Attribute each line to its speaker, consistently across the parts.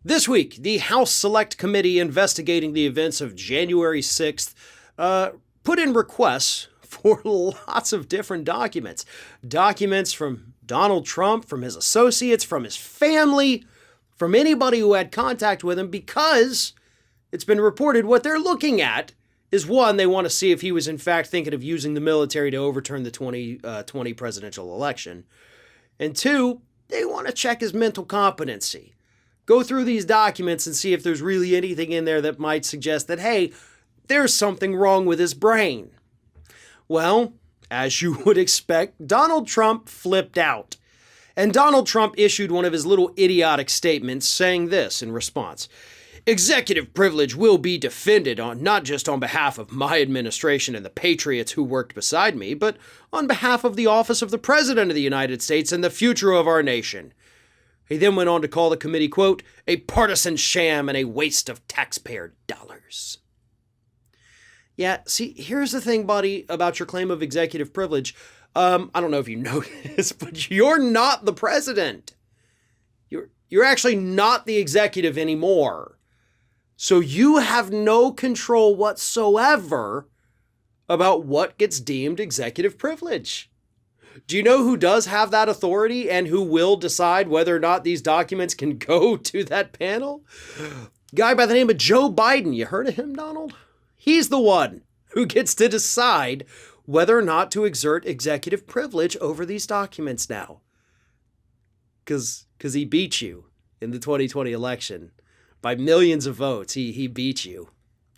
Speaker 1: This week, the House Select Committee investigating the events of January 6th put in requests for lots of different documents. Documents from Donald Trump, from his associates, from his family, from anybody who had contact with him, because it's been reported what they're looking at is, one, they want to see if he was in fact thinking of using the military to overturn the 2020 presidential election. And two, they want to check his mental competency. Go through these documents and see if there's really anything in there that might suggest that, hey, there's something wrong with his brain. Well, as you would expect, Donald Trump flipped out. And Donald Trump issued one of his little idiotic statements saying this in response: "Executive privilege will be defended not just on behalf of my administration and the patriots who worked beside me, but on behalf of the office of the President of the United States and the future of our nation." He then went on to call the committee, quote, "a partisan sham and a waste of taxpayer dollars." Yeah, see, here's the thing, buddy, about your claim of executive privilege. I don't know if you know this, but you're not the president. You're actually not the executive anymore. So you have no control whatsoever about what gets deemed executive privilege. Do you know who does have that authority and who will decide whether or not these documents can go to that panel? Guy by the name of Joe Biden. You heard of him, Donald? He's the one who gets to decide whether or not to exert executive privilege over these documents now. Because he beat you in the 2020 election by millions of votes. He beat you.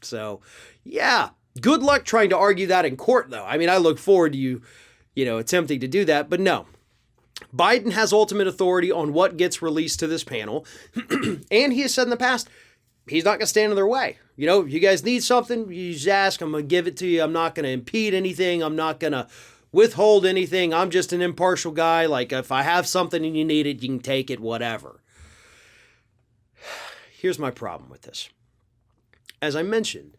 Speaker 1: So, yeah, good luck trying to argue that in court, though. I mean, I look forward to you attempting to do that. But no, Biden has ultimate authority on what gets released to this panel. And he has said in the past, he's not going to stand in their way. If you guys need something, you just ask. I'm going to give it to you. I'm not going to impede anything. I'm not going to withhold anything. I'm just an impartial guy. Like, if I have something and you need it, you can take it, whatever. Here's my problem with this. As I mentioned,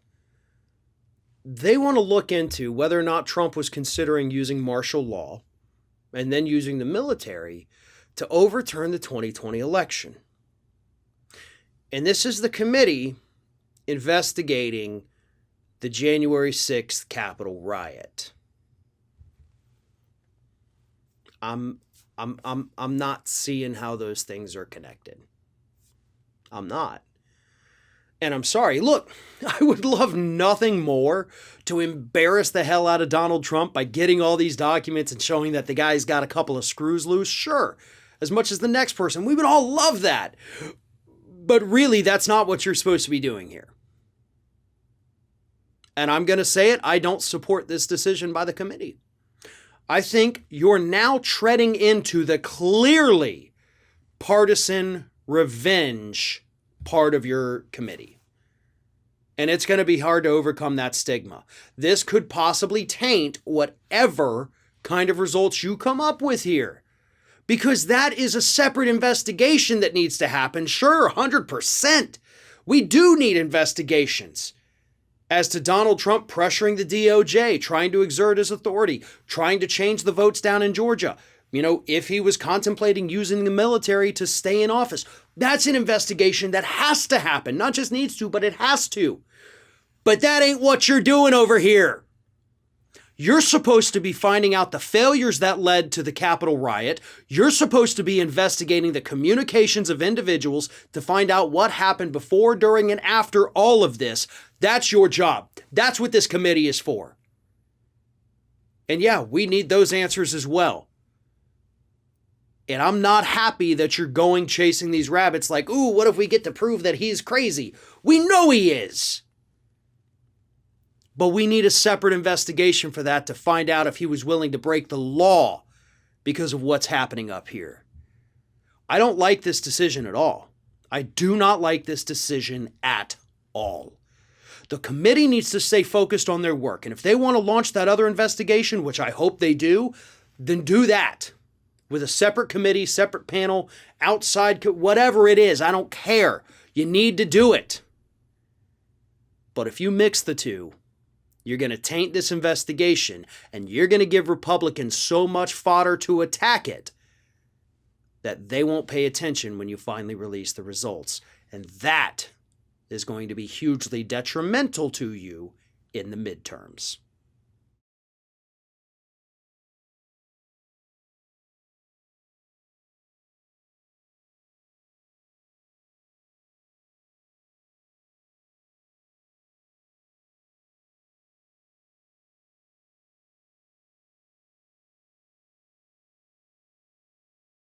Speaker 1: they want to look into whether or not Trump was considering using martial law and then using the military to overturn the 2020 election. And this is the committee investigating the January 6th Capitol riot. I'm not seeing how those things are connected. I'm not. And I'm sorry. Look, I would love nothing more to embarrass the hell out of Donald Trump by getting all these documents and showing that the guy's got a couple of screws loose. Sure, as much as the next person. We would all love that. But really, that's not what you're supposed to be doing here. And I'm going to say it, I don't support this decision by the committee. I think you're now treading into the clearly partisan revenge part of your committee. And it's going to be hard to overcome that stigma. This could possibly taint whatever kind of results you come up with here. Because that is a separate investigation that needs to happen. Sure, 100%. We do need investigations as to Donald Trump pressuring the DOJ, trying to exert his authority, trying to change the votes down in Georgia. If he was contemplating using the military to stay in office. That's an investigation that has to happen. Not just needs to, but it has to. But that ain't what you're doing over here. You're supposed to be finding out the failures that led to the Capitol riot. You're supposed to be investigating the communications of individuals to find out what happened before, during, and after all of this. That's your job. That's what this committee is for. And yeah, we need those answers as well. And I'm not happy that you're going chasing these rabbits like, ooh, what if we get to prove that he's crazy? We know he is. But we need a separate investigation for that to find out if he was willing to break the law because of what's happening up here. I don't like this decision at all. I do not like this decision at all. The committee needs to stay focused on their work. And if they want to launch that other investigation, which I hope they do, then do that. With a separate committee, separate panel, outside, whatever it is, I don't care. You need to do it. But if you mix the two, you're going to taint this investigation, and you're going to give Republicans so much fodder to attack it that they won't pay attention when you finally release the results. And that is going to be hugely detrimental to you in the midterms.